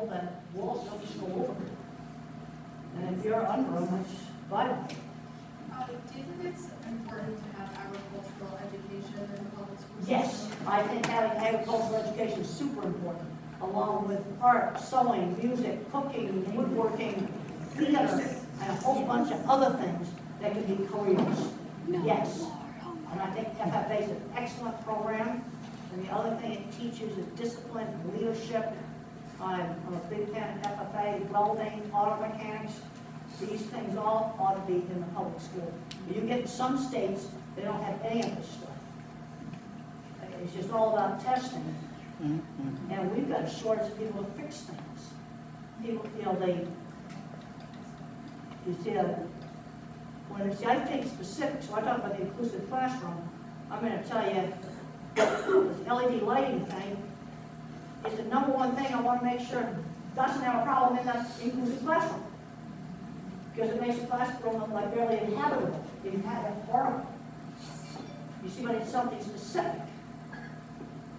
people that will just go over it. And if you're under them, it's vital. Do you think it's important to have agricultural education in the public schools? Yes, I think having agricultural education is super important, along with art, sewing, music, cooking, woodworking, theater, and a whole bunch of other things that can be careers. Yes. And I think FFA is an excellent program. And the other thing it teaches is discipline, leadership. I'm a big fan of FFA, welding, auto mechanics. These things all ought to be in the public school. You get in some states, they don't have any of this stuff. It's just all about testing. And we've got a shortage of people to fix things. People, I think specific, so I talk about the inclusive classroom, I'm going to tell you, this LED lighting thing is the number one thing I want to make sure doesn't have a problem in that inclusive classroom. Because it makes the classroom look like barely inhabitable. Horrible. You see, but it's something specific.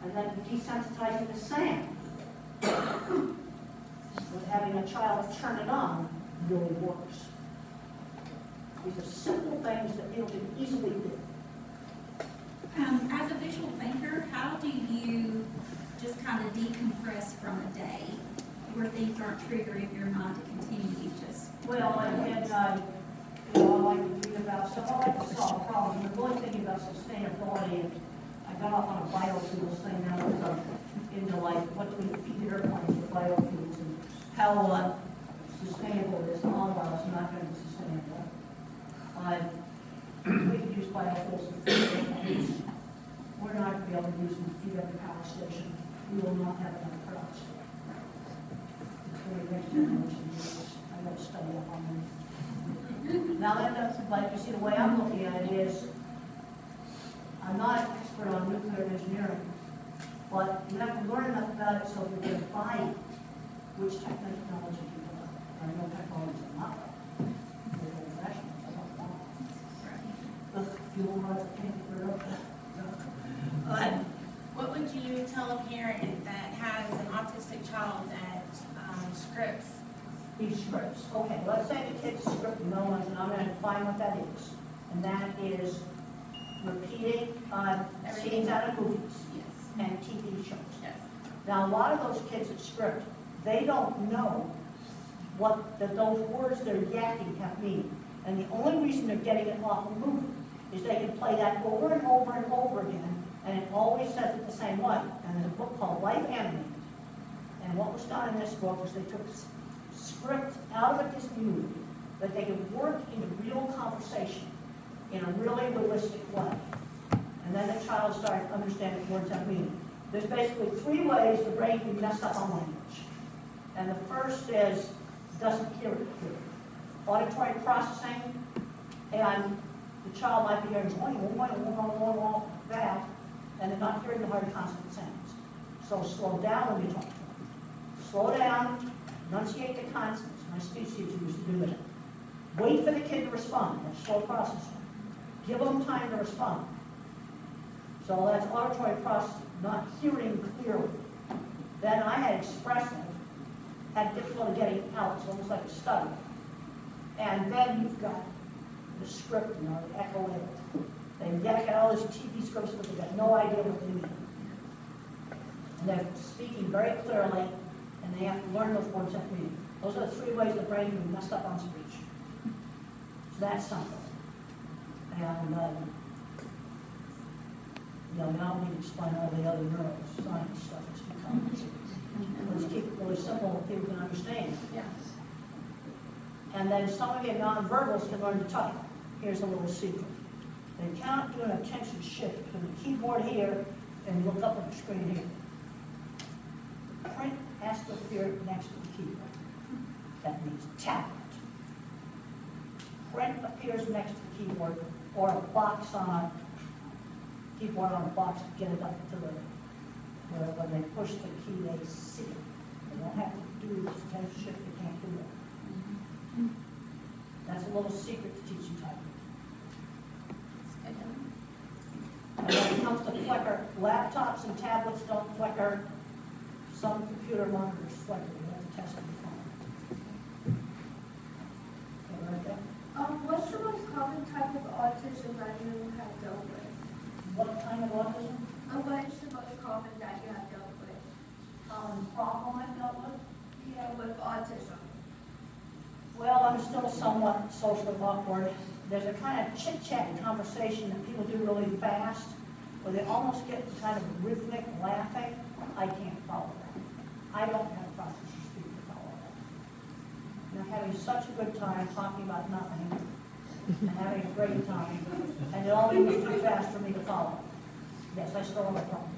And then desensitizing the sound. With having a child turn it on really works. These are simple things that people can easily do. As a visual thinker, how do you just kind of decompress from a day where things aren't triggered if you're not to continue just? Well, I like to read about stuff. I like to solve problems. I'm really thinking about sustainability. And I got off on a biofuels thing now. Into like what do we feed airplanes with biofuels and how sustainable it is. Otherwise, it's not going to be sustainable. We could use biofuels to feed airplanes. We're not going to be able to use them to feed every power station. We will not have enough production. It's very next generation use. I got to study up on them. Now that's like you see the way I'm looking at it is I'm not an expert on nuclear engineering, but you have to learn enough about it so if you're going to buy it, which technology you want. I know technology is not very old-fashioned. I don't want fuel rods, I can't get rid of that. What would you tell a parent that has an autistic child that scripts? These scripts. Okay, let's say the kid's script knows, and I'm going to define what that is. And that is repeating scenes out of movies and TV shows. Yes. Now, a lot of those kids that script, they don't know that those words they're yakking have meaning. And the only reason they're getting it off a movie is they can play that over and over and over again, and it always says it the same way. And there's a book called Life Animated. And what was done in this book was they took script out of a Disney movie that they could work into real conversation in a really realistic way. And then the child started understanding words that mean. There's basically 3 ways the brain can mess up on language. And the first is doesn't hear it clearly. Auditory processing, and the child might be hearing that, and they're not hearing the hard consonant sounds. So slow down when you talk to them. Slow down, enunciate the consonants. My speech teacher used to do that. Wait for the kid to respond. That's slow processing. Give them time to respond. So that's auditory processing, not hearing clearly. Then I had expressive, had difficulty getting out. It's almost like a stutter. And then you've got the script, the echo in it. They yak out all these TV scripts, but they've got no idea what they mean. And they're speaking very clearly, and they have to learn those words that mean. Those are the 3 ways the brain can be messed up on speech. So that's something. And, now we can explain all the other neuroscience stuff that's become. Let's keep it really simple so people can understand. Yeah. And then some of you nonverbals can learn to type. Here's a little secret. They cannot do an attention shift from the keyboard here and look up at the screen here. Print has to appear next to the keyboard. That means tablet. Print appears next to the keyboard, or a box on a keyboard on a box to get it up to the, when they push the key, they see it. They don't have to do this attention shift, they can't do that. That's a little secret to teaching typing. And when it comes to flicker, laptops and tablets don't flicker. Some computer monitors flicker. You have to What's the most common that you have dealt with? Problem I've dealt with? Yeah, with autism. Well, I'm still somewhat socially awkward. There's a kind of chit-chat conversation that people do really fast, where they almost get kind of rhythmic laughing. I can't follow that. I don't have processor speed to follow that. And I'm having such a good time talking about nothing, and having a great time, and it all moves too fast for me to follow. Yes, I still have a problem.